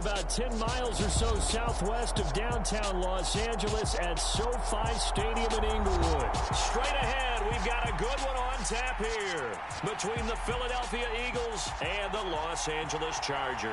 About 10 miles or so southwest of downtown Los Angeles at SoFi Stadium in Inglewood. Straight ahead, we've got a good one on tap here between the Philadelphia Eagles and the Los Angeles Chargers.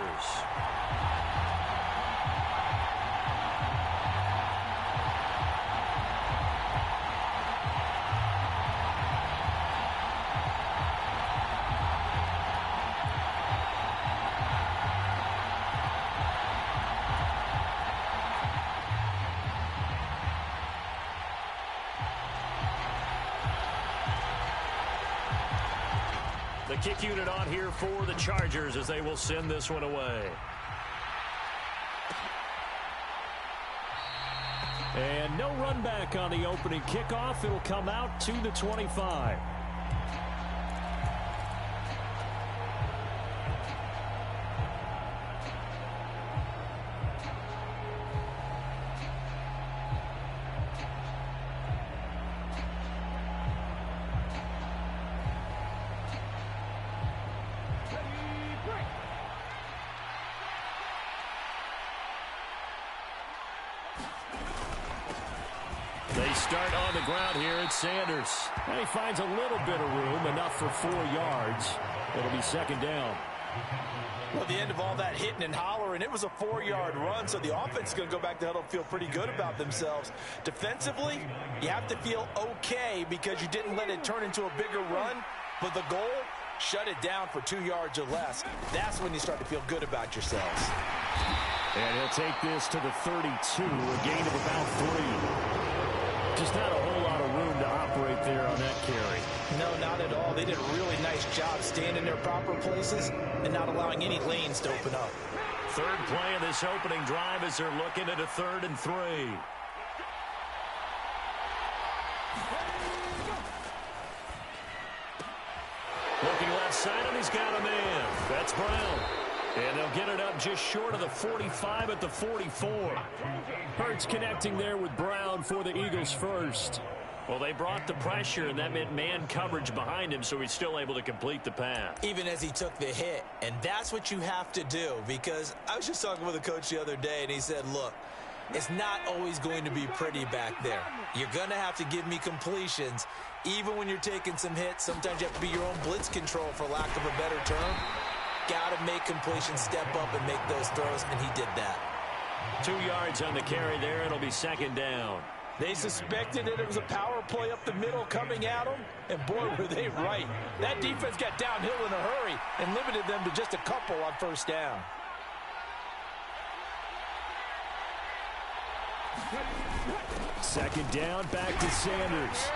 The kick unit on here for the Chargers as they will send this one away. And no run back on the opening kickoff. It'll come out to the 25. They start on the ground here at Sanders. And he finds a little bit of room, enough for 4 yards. It'll be second down. Well, at the end of all that hitting and hollering, it was a 4-yard run, so the offense is going to go back to huddle and feel pretty good about themselves. Defensively, you have to feel okay because you didn't let it turn into a bigger run, but the goal, shut it down for 2 yards or less. That's when you start to feel good about yourselves. And he'll take this to the 32, a gain of about 3. Just not a whole lot of room to operate there on that carry. No, not at all. They did a really nice job staying in their proper places and not allowing any lanes to open up. Third play of this opening drive as they're looking at a 3rd and 3. Looking left side, and he's got a man. That's Brown. And they'll get it up just short of the 45 at the 44. Hurts connecting there with Brown for the Eagles first. Well, they brought the pressure, and that meant man coverage behind him, so he's still able to complete the pass. Even as he took the hit. And that's what you have to do, because I was just talking with a coach the other day, and he said, look, it's not always going to be pretty back there. You're going to have to give me completions. Even when you're taking some hits, sometimes you have to be your own blitz control, for lack of a better term. Got to make completions, step up and make those throws, and he did that. 2 yards on the carry there. It'll be second down. They suspected that it was a power play up the middle coming at them, and boy, were they right. That defense got downhill in a hurry and limited them to just a couple on first down. Second down, back to Sanders.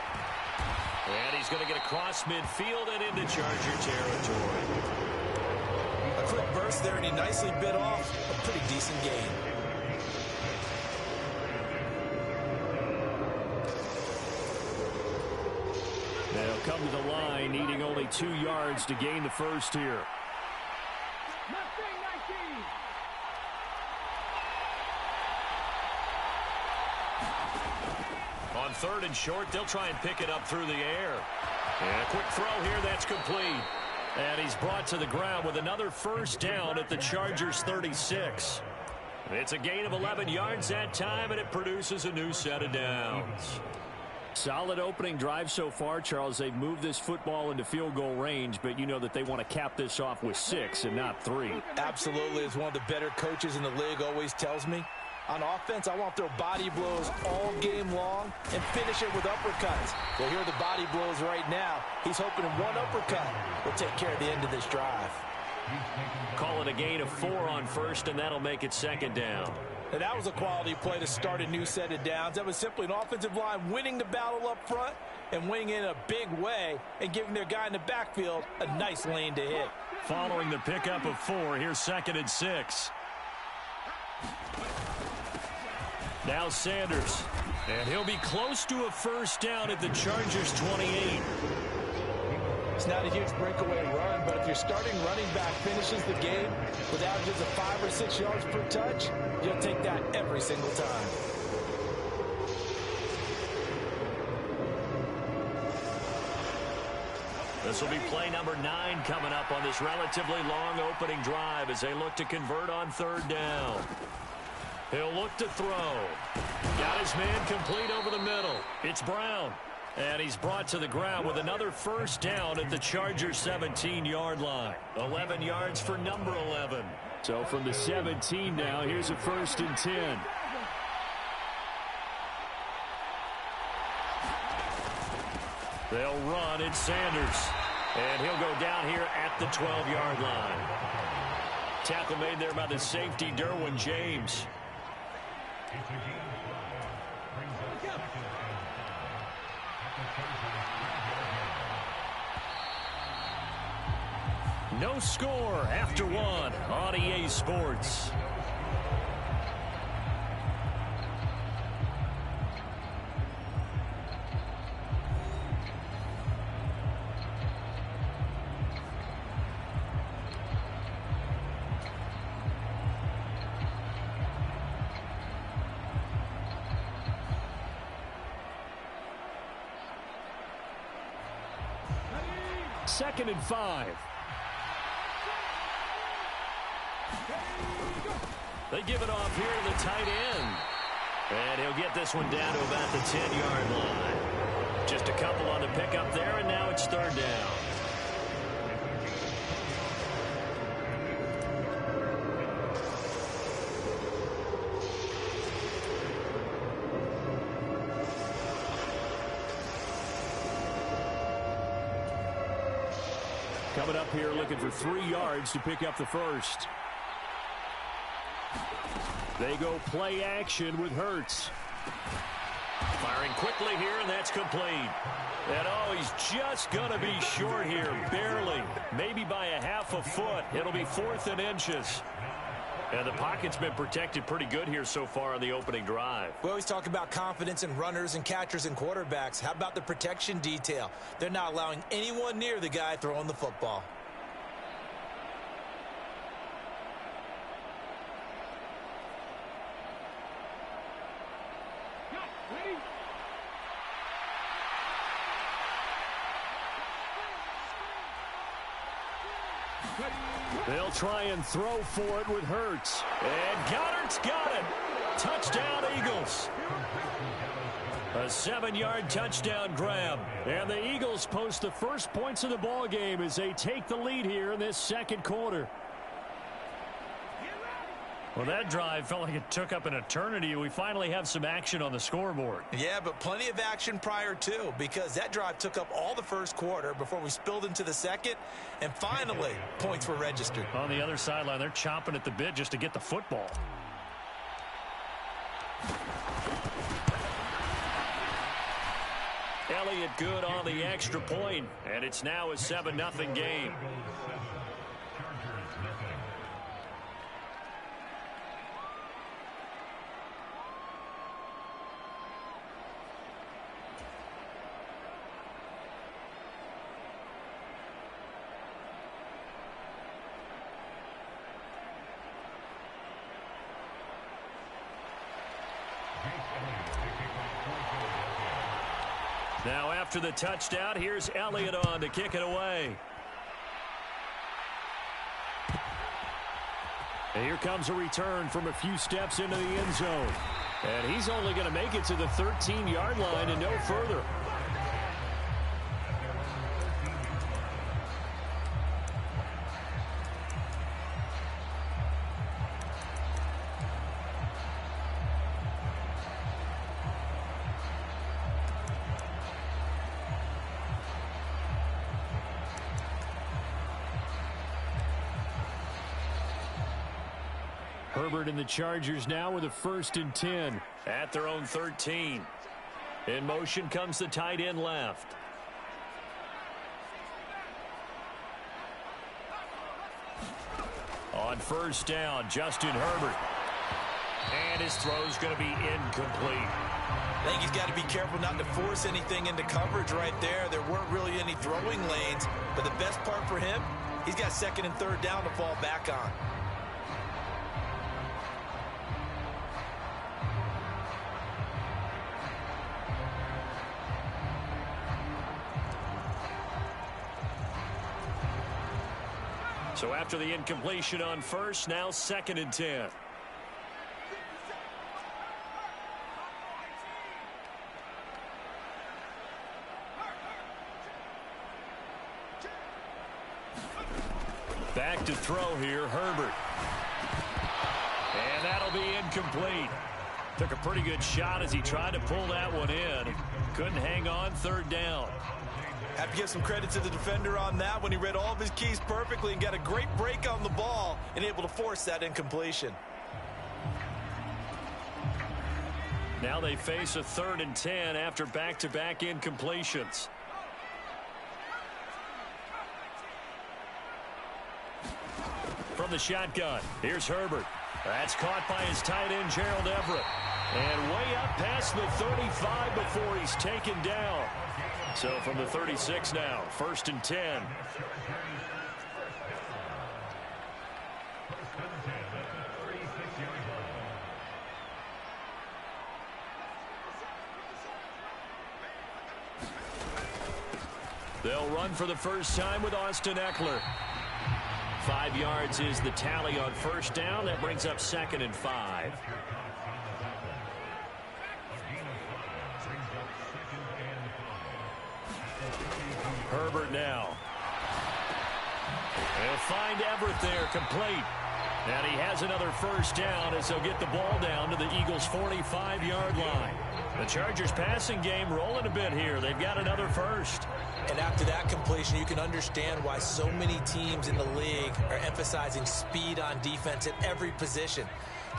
And he's going to get across midfield and into Charger territory. A quick burst there, and he nicely bit off a pretty decent gain. They'll come to the line, needing only 2 yards to gain the first here. On 3rd and short, they'll try and pick it up through the air. And a quick throw here, that's complete. And he's brought to the ground with another first down at the Chargers' 36. It's a gain of 11 yards that time, and it produces a new set of downs. Solid opening drive so far, Charles. They've moved this football into field goal range, but you know that they want to cap this off with 6 and not 3. Absolutely. As one of the better coaches in the league always tells me, on offense, I want to throw body blows all game long and finish it with uppercuts. Well, here are the body blows right now. He's hoping in one uppercut will take care of the end of this drive. Call it a gain of 4 on first, and that'll make it second down. And that was a quality play to start a new set of downs. That was simply an offensive line winning the battle up front and winning in a big way and giving their guy in the backfield a nice lane to hit. Following the pickup of 4, here's 2nd and 6. Now Sanders. And he'll be close to a first down at the Chargers' 28. It's not a huge breakaway run, but if your starting running back finishes the game with averages of 5 or 6 yards per touch, you'll take that every single time. This will be play number 9 coming up on this relatively long opening drive as they look to convert on 3rd down. He'll look to throw. Got his man complete over the middle. It's Brown. And he's brought to the ground with another 1st down at the Chargers' 17-yard line. 11 yards for number 11. So from the 17 now, here's a 1st and 10. They'll run. It's Sanders. And he'll go down here at the 12-yard line. Tackle made there by the safety, Derwin James. No score after 1 on EA Sports. Second and 5. They give it off here to the tight end. And he'll get this one down to about the 10-yard line. Just a couple on the pickup there, and now it's 3rd down. Coming up here looking for 3 yards to pick up the 1st. They go play action with Hurts. Firing quickly here, and that's complete. And oh, he's just going to be short here, barely. Maybe by a half a foot. It'll be 4th and inches. And the pocket's been protected pretty good here so far on the opening drive. We always talk about confidence in runners and catchers and quarterbacks. How about the protection detail? They're not allowing anyone near the guy throwing the football. They'll try and throw for it with Hurts. And Goddard's got it. Touchdown, Eagles. A 7-yard touchdown grab. And the Eagles post the first points of the ball game as they take the lead here in this 2nd quarter. Well, that drive felt like it took up an eternity. We finally have some action on the scoreboard. Yeah, but plenty of action prior to, because that drive took up all the 1st quarter before we spilled into the 2nd, and finally, points were registered. On the other sideline, they're chomping at the bit just to get the football. Elliott good on the extra point, and it's now a 7-0 game. Now after the touchdown, here's Elliott on to kick it away. And here comes a return from a few steps into the end zone. And he's only going to make it to the 13-yard line and no further. Herbert and the Chargers now with a 1st and 10 at their own 13. In motion comes the tight end left. On 1st down, Justin Herbert. And his throw's going to be incomplete. I think he's got to be careful not to force anything into coverage right there. There weren't really any throwing lanes, but the best part for him, he's got 2nd and 3rd down to fall back on. So after the incompletion on first, now 2nd and 10. Back to throw here, Herbert. And that'll be incomplete. Took a pretty good shot as he tried to pull that one in. Couldn't hang on, 3rd down. Have to give some credit to the defender on that when he read all of his keys perfectly and got a great break on the ball and able to force that incompletion. Now they face a 3rd and 10 after back-to-back incompletions. From the shotgun, here's Herbert. That's caught by his tight end, Gerald Everett. And way up past the 35 before he's taken down. So from the 36 now, 1st and 10. They'll run for the first time with Austin Eckler. 5 yards is the tally on 1st down. That brings up 2nd and 5. Herbert now. They'll find Everett there, complete. And he has another 1st down as they'll get the ball down to the Eagles' 45-yard line. The Chargers passing game rolling a bit here. They've got another 1st. And after that completion, you can understand why so many teams in the league are emphasizing speed on defense at every position.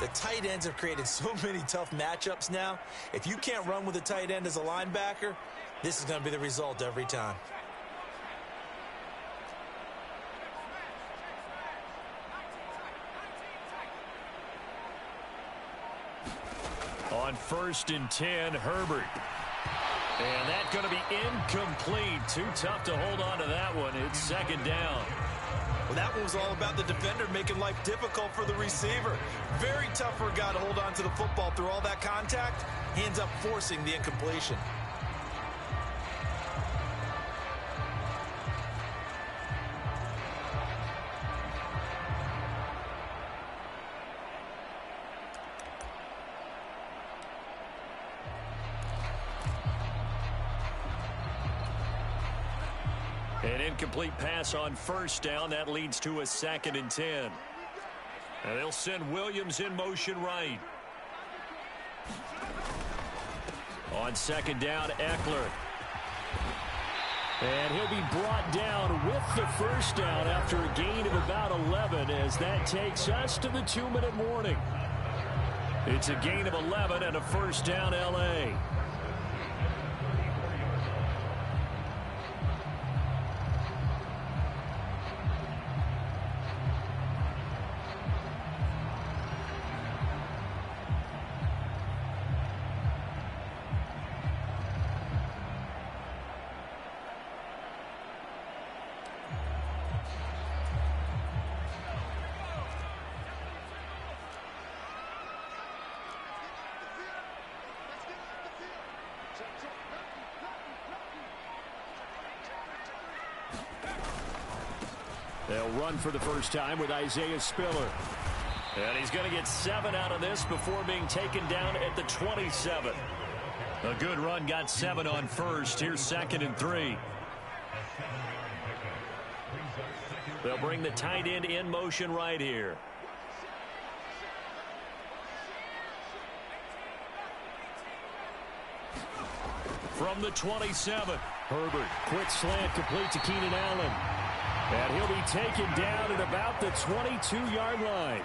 The tight ends have created so many tough matchups now. If you can't run with a tight end as a linebacker, this is going to be the result every time. On 1st and 10, Herbert. And that's going to be incomplete. Too tough to hold on to that one. It's 2nd down. Well, that one was all about the defender making life difficult for the receiver. Very tough for a guy to hold on to the football through all that contact. He ends up forcing the incompletion. An incomplete pass on 1st down. That leads to a 2nd and 10. And they'll send Williams in motion right. On 2nd down, Eckler. And he'll be brought down with the 1st down after a gain of about 11 as that takes us to the 2-minute warning. It's a gain of 11 and a 1st down, L.A. They'll run for the first time with Isaiah Spiller. And he's going to get 7 out of this before being taken down at the 27. A good run, got 7 on 1st. Here's 2nd and 3. They'll bring the tight end in motion right here. From the 27, Herbert, quick slant complete to Keenan Allen. And he'll be taken down at about the 22-yard line.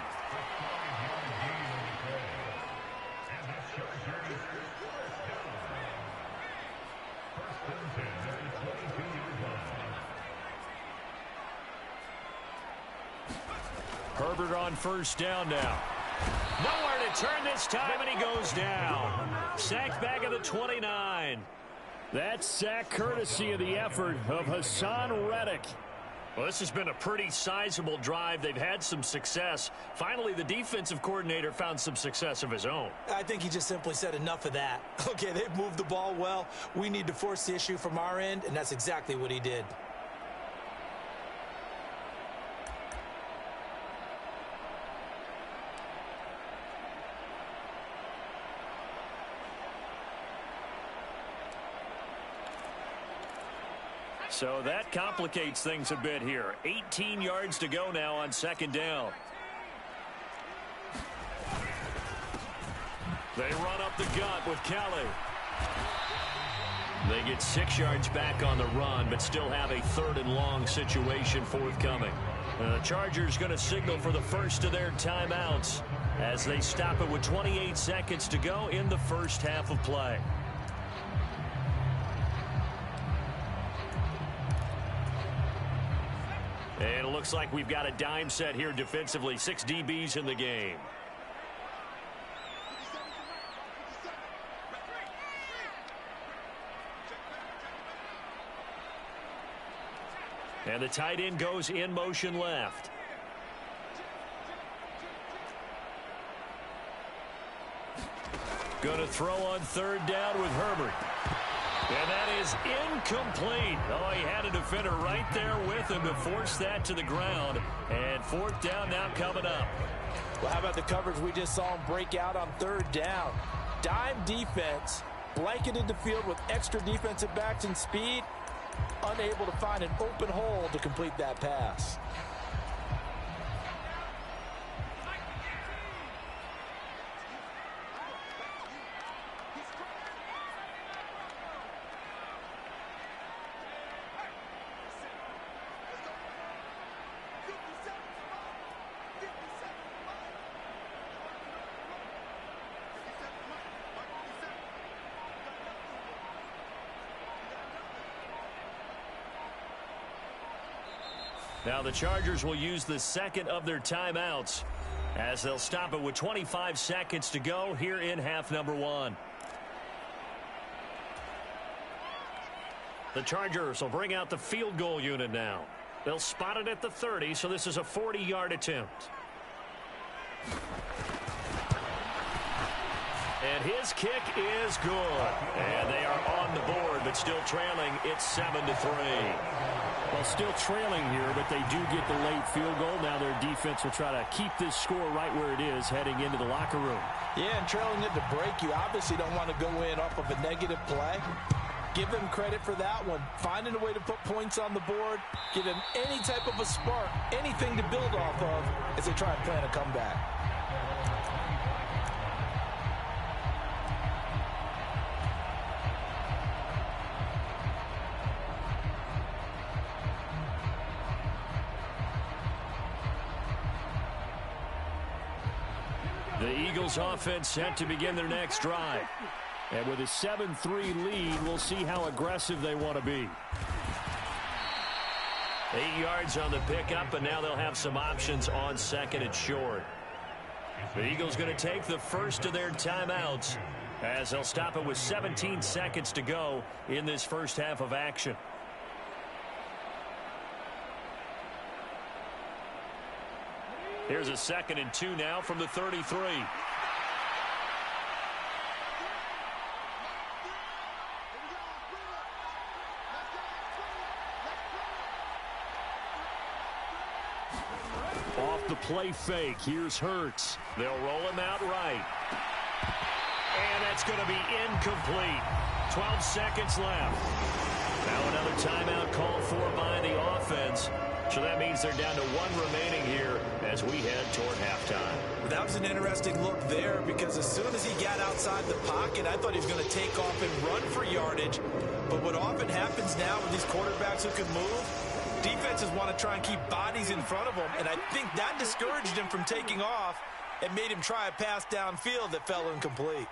Herbert on 1st down now. Nowhere to turn this time, and he goes down. Sacked back at the 29. That sack courtesy of the effort of Hassan Reddick. Well, this has been a pretty sizable drive. They've had some success. Finally, the defensive coordinator found some success of his own. I think he just simply said enough of that. Okay, they've moved the ball well. We need to force the issue from our end, and that's exactly what he did. So that complicates things a bit here. 18 yards to go now on second down. They run up the gut with Kelly. They get 6 yards back on the run, but still have a third and long situation forthcoming. The Chargers going to signal for the first of their timeouts as they stop it with 28 seconds to go in the first half of play. And it looks like we've got a dime set here defensively. 6 DBs in the game. And the tight end goes in motion left. Going to throw on third down with Herbert. And that is incomplete. Oh, he had a defender right there with him to force that to the ground. And fourth down now coming up. Well, how about the coverage we just saw him break out on third down? Dime defense, blanketed the field with extra defensive backs and speed. Unable to find an open hole to complete that pass. Now the Chargers will use the second of their timeouts as they'll stop it with 25 seconds to go here in half number 1. The Chargers will bring out the field goal unit now. They'll spot it at the 30, so this is a 40-yard attempt. And his kick is good. And they are on the board, but still trailing. It's 7-3. Well, still trailing here, but they do get the late field goal. Now their defense will try to keep this score right where it is heading into the locker room. Yeah, and trailing it to break, you obviously don't want to go in off of a negative play. Give them credit for that one. Finding a way to put points on the board, give them any type of a spark, anything to build off of as they try and plan a comeback. The Eagles offense set to begin their next drive. And with a 7-3 lead, we'll see how aggressive they want to be. 8 yards on the pickup, and now they'll have some options on second and short. The Eagles going to take the first of their timeouts as they'll stop it with 17 seconds to go in this first half of action. Here's a 2nd and 2 now from the 33. Off the play fake, here's Hurts. They'll roll him out right. And that's going to be incomplete. 12 seconds left. Now another timeout called for by the offense. So that means they're down to 1 remaining here as we head toward halftime. That was an interesting look there because as soon as he got outside the pocket, I thought he was going to take off and run for yardage. But what often happens now with these quarterbacks who can move, defenses want to try and keep bodies in front of them. And I think that discouraged him from taking off and made him try a pass downfield that fell incomplete.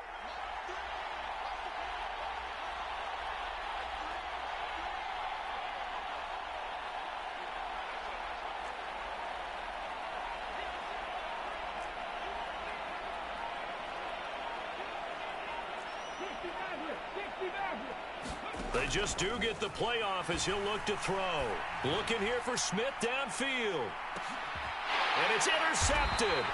They just do get the playoff as he'll look to throw. Looking here for Smith downfield. And it's intercepted.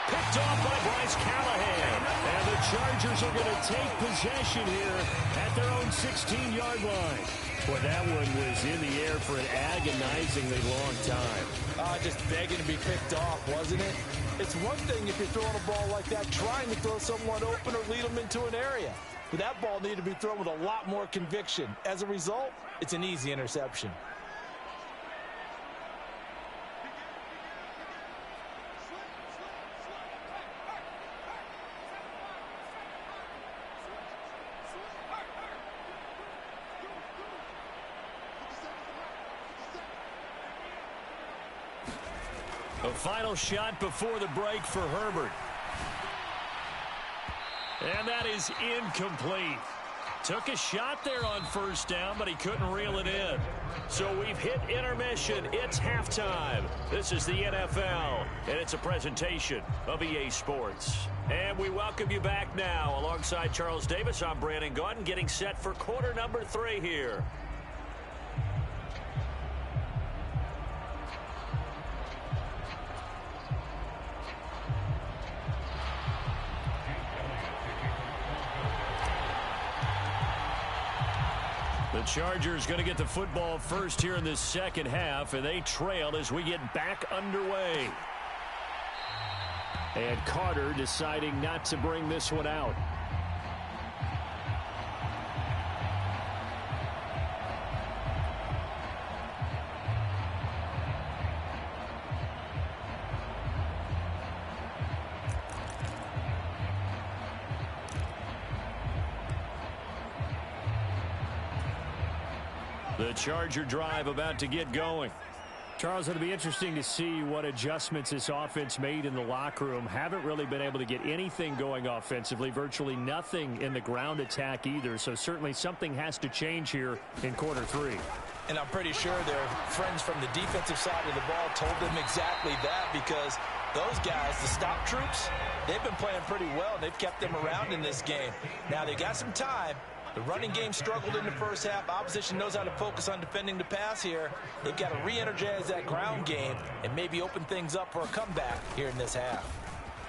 Picked off by Bryce Callahan. And the Chargers are going to take possession here at their own 16-yard line. Boy, that one was in the air for an agonizingly long time. Just begging to be picked off, wasn't it? It's one thing if you're throwing a ball like that, trying to throw someone open or lead them into an area. but that ball needed to be thrown with a lot more conviction. As a result, it's an easy interception. A final shot before the break for Herbert. And that is incomplete. Took a shot there on first down, but he couldn't reel it in. So we've hit intermission. It's halftime. This is the NFL, and it's a presentation of EA Sports. And we welcome you back now. Alongside Charles Davis, I'm Brandon Gaudin, getting set for quarter number 3 here. The Chargers going to get the football first here in this second half, and they trail as we get back underway. And Carter deciding not to bring this one out. The Charger drive about to get going. Charles, it'll be interesting to see what adjustments this offense made in the locker room. Haven't really been able to get anything going offensively, virtually nothing in the ground attack either. So certainly something has to change here in quarter 3. And I'm pretty sure their friends from the defensive side of the ball told them exactly that, because those guys, the stop troops, they've been playing pretty well. They've kept them around in this game. Now they got some time. The running game struggled in the first half. Opposition knows how to focus on defending the pass here. They've got to re-energize that ground game and maybe open things up for a comeback here in this half.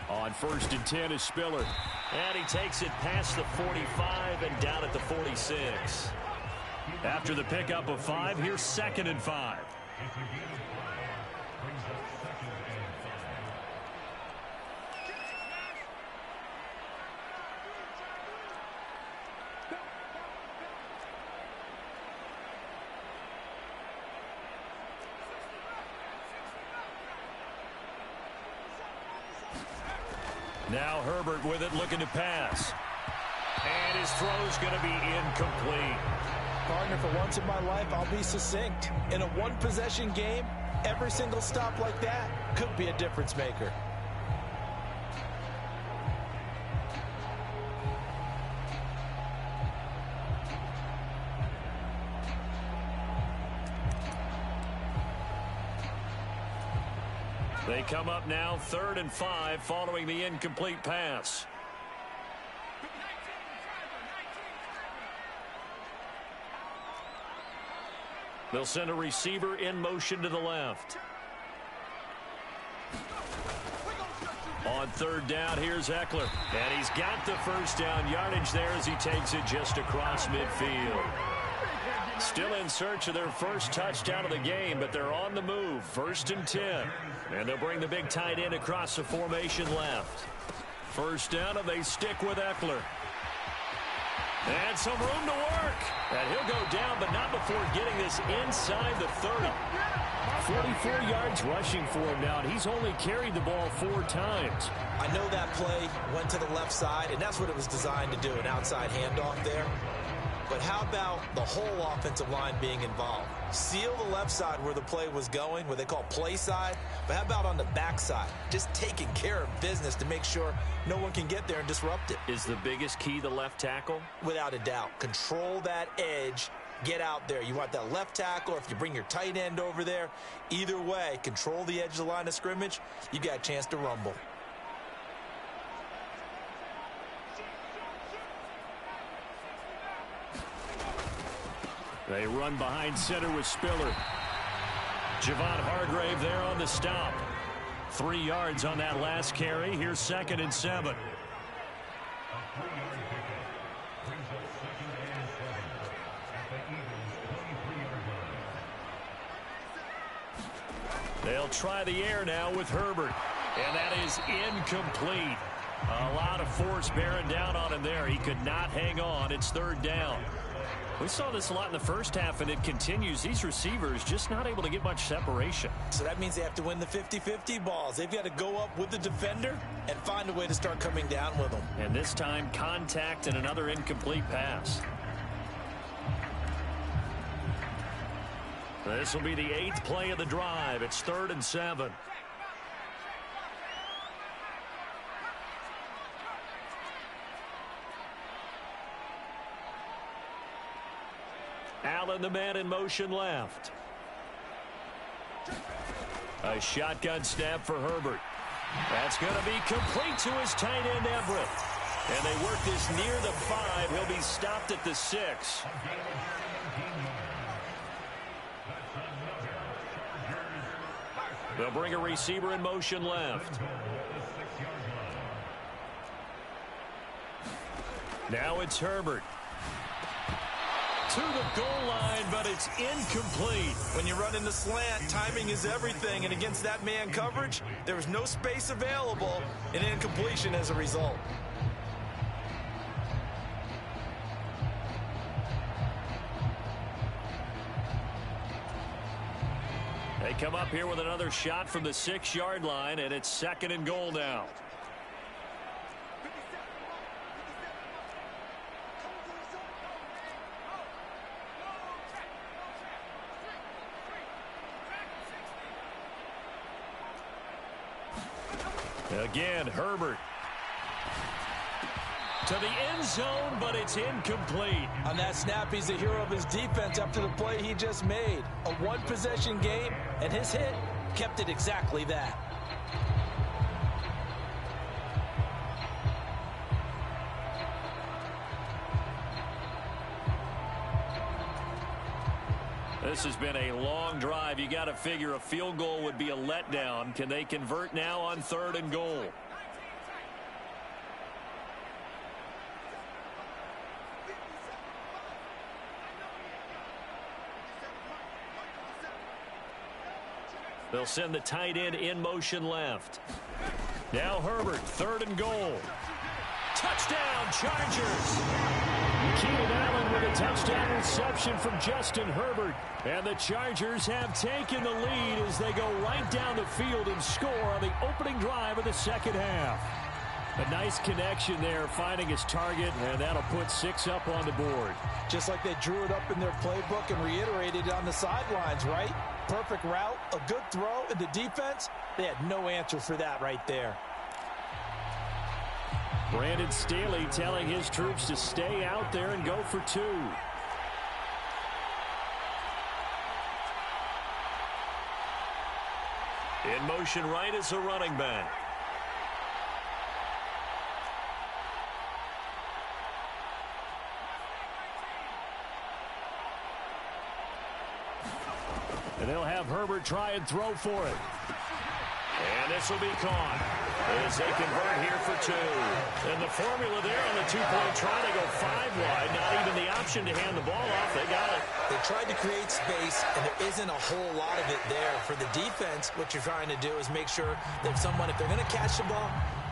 On 1st and 10 is Spiller. And he takes it past the 45 and down at the 46. After the pickup of 5, here's 2nd and 5. Now Herbert with it, looking to pass. And his throw's going to be incomplete. Partner, for once in my life, I'll be succinct. In a one-possession game, every single stop like that could be a difference maker. They come up now 3rd and 5 following the incomplete pass. They'll send a receiver in motion to the left. On 3rd down, here's Eckler. And he's got the first down yardage there as he takes it just across midfield. Still in search of their first touchdown of the game, but they're on the move. 1st and 10. And they'll bring the big tight end across the formation left. First down, and they stick with Eckler. And some room to work. And he'll go down, but not before getting this inside the 30. 44 yards rushing for him now, and he's only carried the ball 4 times. I know that play went to the left side, and that's what it was designed to do, an outside handoff there. But how about the whole offensive line being involved? Seal the left side where the play was going, what they call play side. But how about on the back side? Just taking care of business to make sure no one can get there and disrupt it. Is the biggest key the left tackle? Without a doubt. Control that edge. Get out there. You want that left tackle, or if you bring your tight end over there, either way, control the edge of the line of scrimmage, you got a chance to rumble. They run behind center with Spiller. Javon Hargrave there on the stop. 3 yards on that last carry. Here's 2nd and 7. They'll try the air now with Herbert. And that is incomplete. A lot of force bearing down on him there. He could not hang on. It's third down. We saw this a lot in the first half, and it continues. These receivers just not able to get much separation. So that means they have to win the 50-50 balls. They've got to go up with the defender and find a way to start coming down with them. And this time, contact and another incomplete pass. This will be the 8th play of the drive. It's 3rd and 7. Allen, the man in motion left. A shotgun snap for Herbert. That's going to be complete to his tight end, Everett. And they work this near the 5. He'll be stopped at the 6. They'll bring a receiver in motion left. Now it's Herbert. To the goal line, but it's incomplete. When you run in the slant, timing is everything. And against that man coverage, there was no space available, and incompletion as a result. They come up here with another shot from the 6-yard line, and it's 2nd and goal now. Again, Herbert. To the end zone, but it's incomplete. On that snap, he's the hero of his defense after the play he just made. A one-possession game, and his hit kept it exactly that. This has been a long drive. You got to figure a field goal would be a letdown. Can they convert now on 3rd and goal? They'll send the tight end in motion left. Now Herbert, 3rd and goal. Touchdown, Chargers! Keenan Allen with a touchdown reception from Justin Herbert. And the Chargers have taken the lead as they go right down the field and score on the opening drive of the second half. A nice connection there, finding his target, and that'll put 6 up on the board. Just like they drew it up in their playbook and reiterated it on the sidelines, right? Perfect route, a good throw, and the defense, they had no answer for that right there. Brandon Staley telling his troops to stay out there and go for 2. In motion right is a running back. And they'll have Herbert try and throw for it. And this will be caught as they convert here for 2. And the formula there on the 2-point try, they go 5 wide. Not even the option to hand the ball off. They got it. They tried to create space, and there isn't a whole lot of it there. For the defense, what you're trying to do is make sure that someone, if they're going to catch the ball,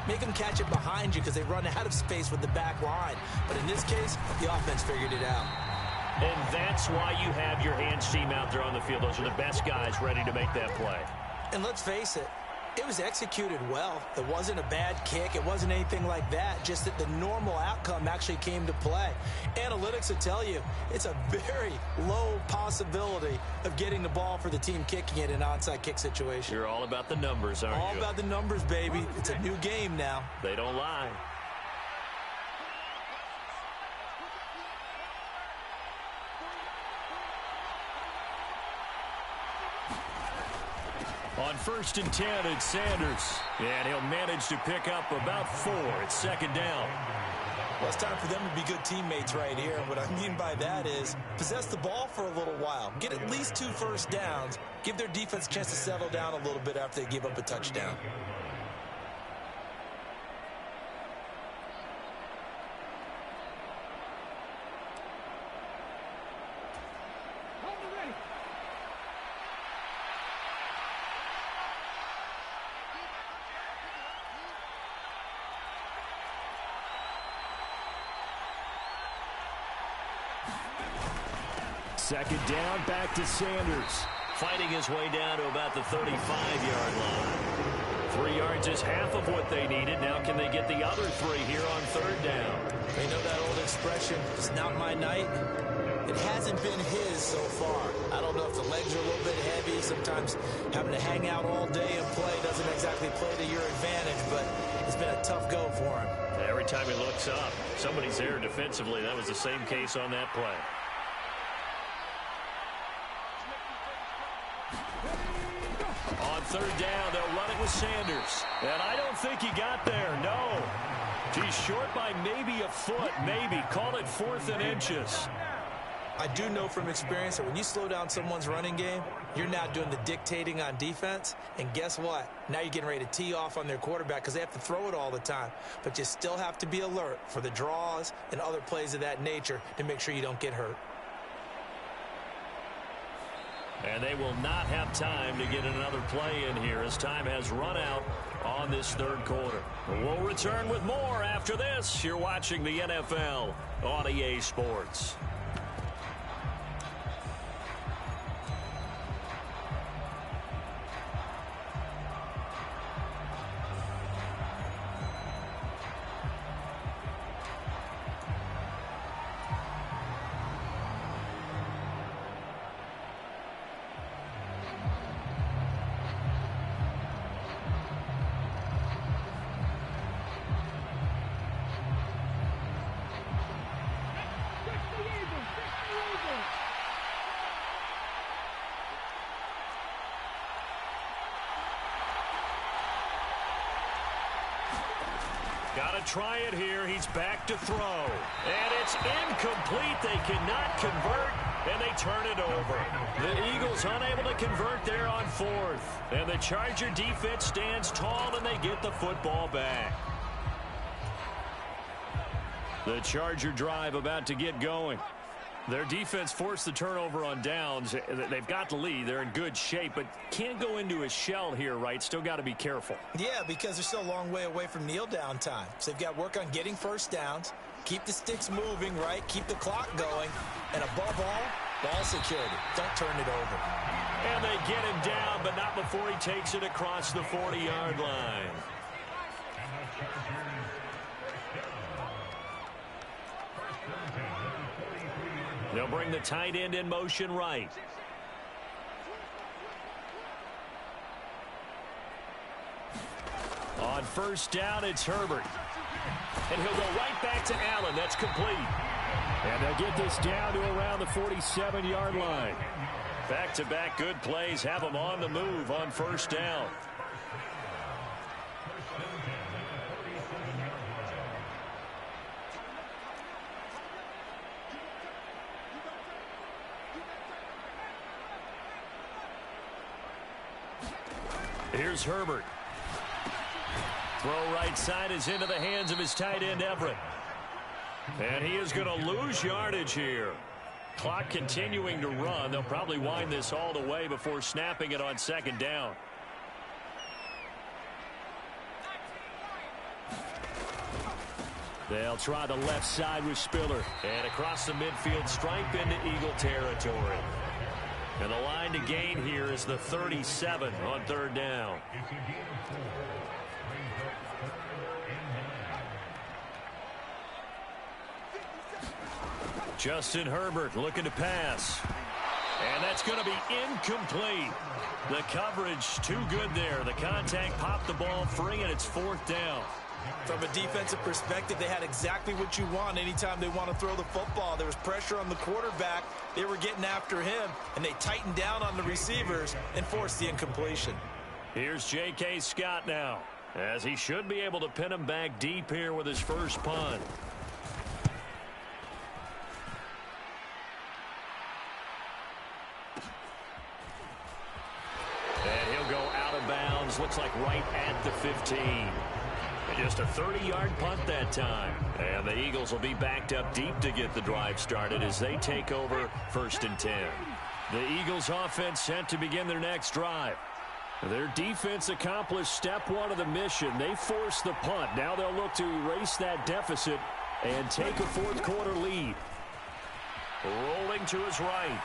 make them catch it behind you because they run out of space with the back line. But in this case, the offense figured it out. And that's why you have your hands team out there on the field. Those are the best guys ready to make that play. And let's face it, it was executed well. It wasn't a bad kick. It wasn't anything like that. Just that the normal outcome actually came to play. Analytics will tell you it's a very low possibility of getting the ball for the team kicking it in an onside kick situation. You're all about the numbers, aren't you? All about the numbers, baby. It's a new game now. They don't lie. On 1st and 10, it's Sanders. And he'll manage to pick up about 4. It's 2nd down. Well, it's time for them to be good teammates right here. And what I mean by that is possess the ball for a little while. Get at least 2 first downs. Give their defense a chance to settle down a little bit after they give up a touchdown. Second down, back to Sanders. Fighting his way down to about the 35-yard line. 3 yards is half of what they needed. Now can they get the other 3 here on third down? They know that old expression, it's not my night. It hasn't been his so far. I don't know if the legs are a little bit heavy. Sometimes having to hang out all day and play doesn't exactly play to your advantage, but it's been a tough go for him. Every time he looks up, somebody's there defensively. That was the same case on that play. On third down, they'll run it with Sanders. And I don't think he got there, no. He's short by maybe a foot, maybe. Call it 4th and inches. I do know from experience that when you slow down someone's running game, you're now doing the dictating on defense. And guess what? Now you're getting ready to tee off on their quarterback because they have to throw it all the time. But you still have to be alert for the draws and other plays of that nature to make sure you don't get hurt. And they will not have time to get another play in here as time has run out on this third quarter. We'll return with more after this. You're watching the NFL on EA Sports. Got to try it here. He's back to throw. And it's incomplete. They cannot convert, and they turn it over. The Eagles unable to convert there on 4th. And the Charger defense stands tall, and they get the football back. The Charger drive about to get going. Their defense forced the turnover on downs. They've got the lead. They're in good shape, but can't go into a shell here, right? Still got to be careful. Yeah, because they're still a long way away from kneel down time. So they've got to work on getting first downs, keep the sticks moving, right? Keep the clock going. And above all, ball security. Don't turn it over. And they get him down, but not before he takes it across the 40-yard line. They'll bring the tight end in motion right. On first down, it's Herbert. And he'll go right back to Allen. That's complete. And they'll get this down to around the 47-yard line. Back-to-back good plays have them on the move on first down. Here's Herbert. Throw right side is into the hands of his tight end, Everett. And he is going to lose yardage here. Clock continuing to run. They'll probably wind this all the way before snapping it on second down. They'll try the left side with Spiller. And across the midfield stripe into Eagle territory. And the line to gain here is the 37 on third down. Justin Herbert looking to pass. And that's going to be incomplete. The coverage too good there. The contact popped the ball free, and it's 4th down. From a defensive perspective, they had exactly what you want anytime they want to throw the football. There was pressure on the quarterback. They were getting after him, and they tightened down on the receivers and forced the incompletion. Here's J.K. Scott now, as he should be able to pin him back deep here with his first punt. And he'll go out of bounds, looks like right at the 15. Just a 30-yard punt that time. And the Eagles will be backed up deep to get the drive started as they take over 1st and 10. The Eagles offense set to begin their next drive. Their defense accomplished step 1 of the mission. They forced the punt. Now they'll look to erase that deficit and take a 4th quarter lead. Rolling to his right.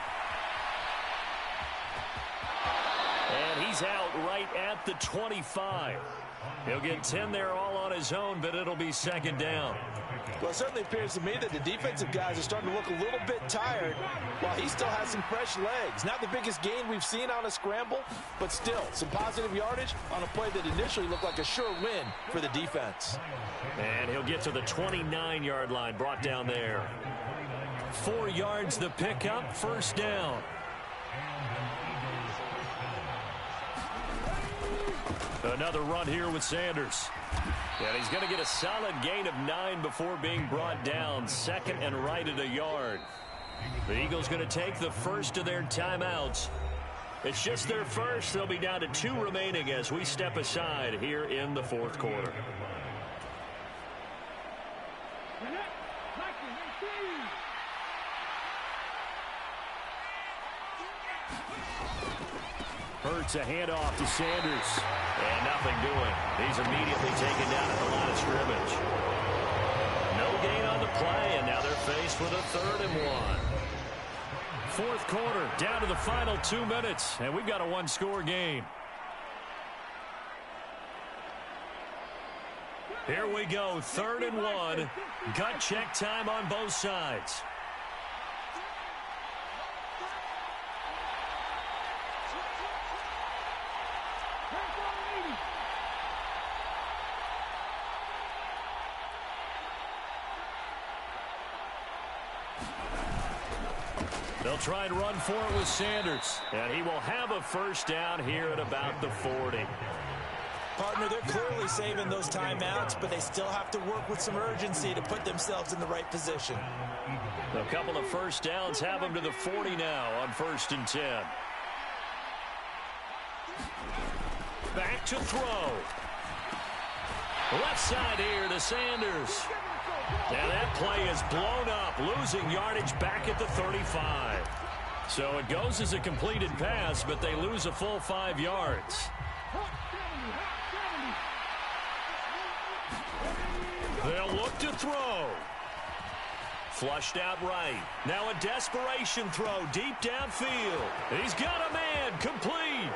And he's out right at the 25. He'll get 10 there all on his own, but it'll be second down. Well, it certainly appears to me that the defensive guys are starting to look a little bit tired while he still has some fresh legs. Not the biggest gain we've seen on a scramble, but still some positive yardage on a play that initially looked like a sure win for the defense. And he'll get to the 29-yard line, brought down there. 4 yards the pickup, first down. Another run here with Sanders. And he's going to get a solid gain of 9 before being brought down. Second and right at a yard. The Eagles going to take the first of their timeouts. It's just their first. They'll be down to 2 remaining as we step aside here in the fourth quarter. Hurts a handoff to Sanders. And nothing doing. He's immediately taken down at the line of scrimmage. No gain on the play, and now they're faced with a 3rd and 1. Fourth quarter, down to the final 2 minutes, and we've got a one-score game. Here we go, 3rd and 1. Gut check time on both sides. They'll try and run for it with Sanders. And he will have a first down here at about the 40. Partner, they're clearly saving those timeouts, but they still have to work with some urgency to put themselves in the right position. A couple of first downs have them to the 40 now on 1st and 10. Back to throw. Left side here to Sanders. And that play is blown up, losing yardage back at the 35. So it goes as a completed pass, but they lose a full 5 yards. They'll look to throw. Flushed out right. Now a desperation throw deep downfield. He's got a man, complete.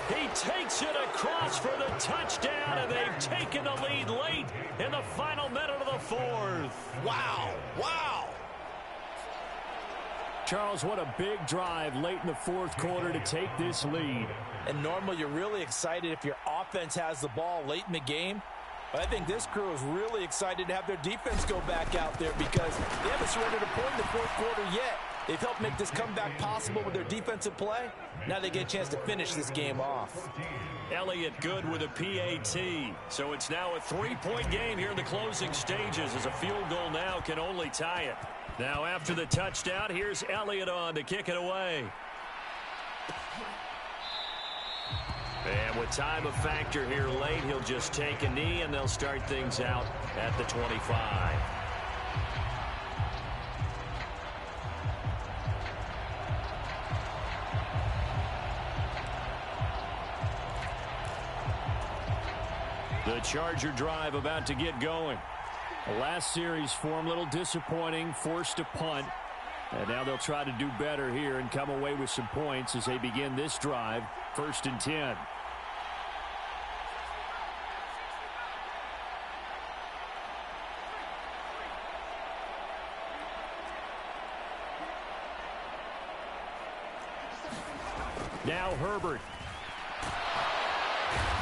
He takes it across for the touchdown, and they've taken the lead late in the final minute of the 4th. Wow, wow. Charles, what a big drive late in the fourth quarter to take this lead. And normally you're really excited if your offense has the ball late in the game. But I think this crew is really excited to have their defense go back out there because they haven't surrendered a point in the fourth quarter yet. They've helped make this comeback possible with their defensive play. Now they get a chance to finish this game off. Elliott good with a PAT. So it's now a 3-point game here in the closing stages as a field goal now can only tie it. Now after the touchdown, here's Elliott on to kick it away. And with time of factor here late, he'll just take a knee and they'll start things out at the 25. The Charger drive about to get going. The last series for him, a little disappointing, forced a punt. And now they'll try to do better here and come away with some points as they begin this drive, 1st and 10. Now Herbert.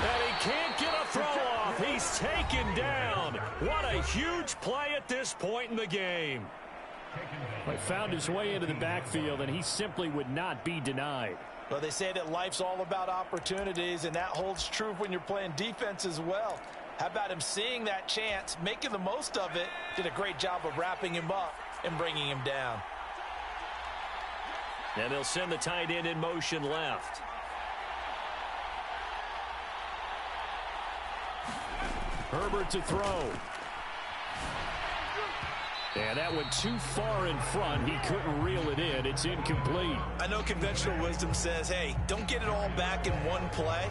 And he can't get a throw off. He's taken down. What a huge play at this point in the game. He found his way into the backfield, and he simply would not be denied. Well, they say that life's all about opportunities, and that holds true when you're playing defense as well. How about him seeing that chance, making the most of it, did a great job of wrapping him up and bringing him down. And they'll send the tight end in motion left. Herbert to throw. And that went too far in front. He couldn't reel it in. It's incomplete. I know conventional wisdom says, hey, don't get it all back in one play.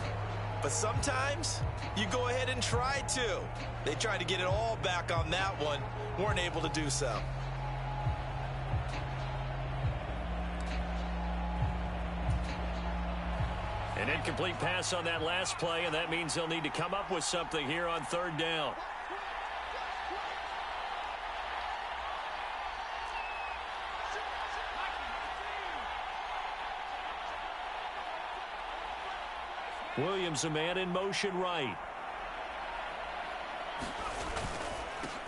But sometimes you go ahead and try to. They tried to get it all back on that one. Weren't able to do so. An incomplete pass on that last play, and that means they'll need to come up with something here on third down. Williams, a man in motion right.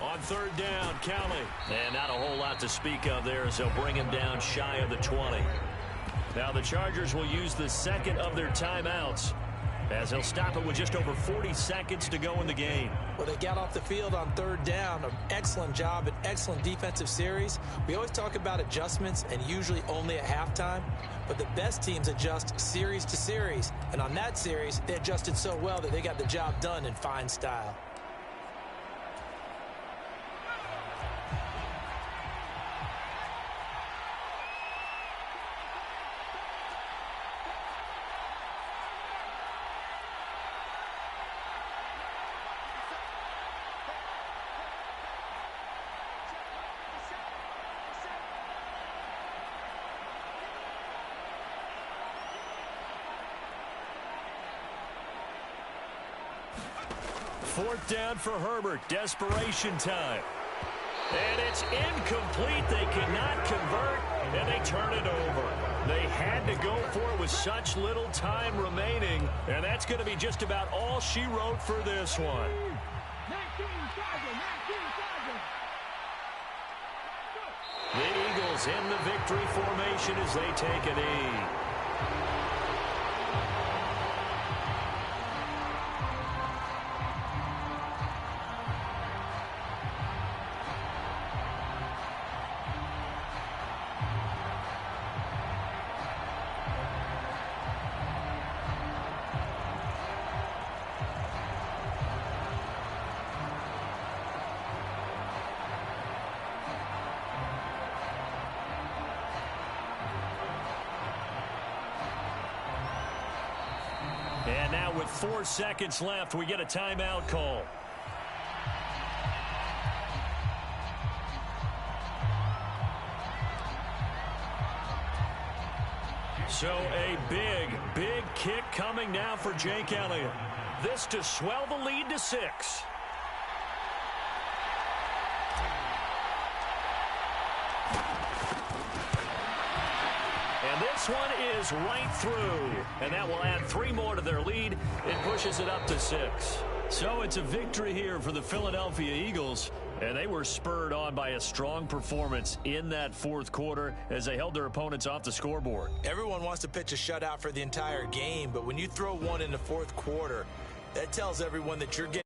On third down, Kelly. And not a whole lot to speak of there as they'll bring him down shy of the 20. Now the Chargers will use the second of their timeouts as they'll stop it with just over 40 seconds to go in the game. Well, they got off the field on third down. An excellent job, an excellent defensive series. We always talk about adjustments and usually only at halftime, but the best teams adjust series to series. And on that series, they adjusted so well that they got the job done in fine style. Fourth down for Herbert. Desperation time. And it's incomplete. They cannot convert, and they turn it over. They had to go for it with such little time remaining, and that's going to be just about all she wrote for this one. The Eagles in the victory formation as they take a knee. And now with 4 seconds left, we get a timeout call. So a big kick coming now for Jake Elliott. This to swell the lead to 6. This one is right through, and that will add 3 more to their lead. It pushes it up to 6. So it's a victory here for the Philadelphia Eagles, and they were spurred on by a strong performance in that fourth quarter as they held their opponents off the scoreboard. Everyone wants to pitch a shutout for the entire game, but when you throw one in the fourth quarter, that tells everyone that you're getting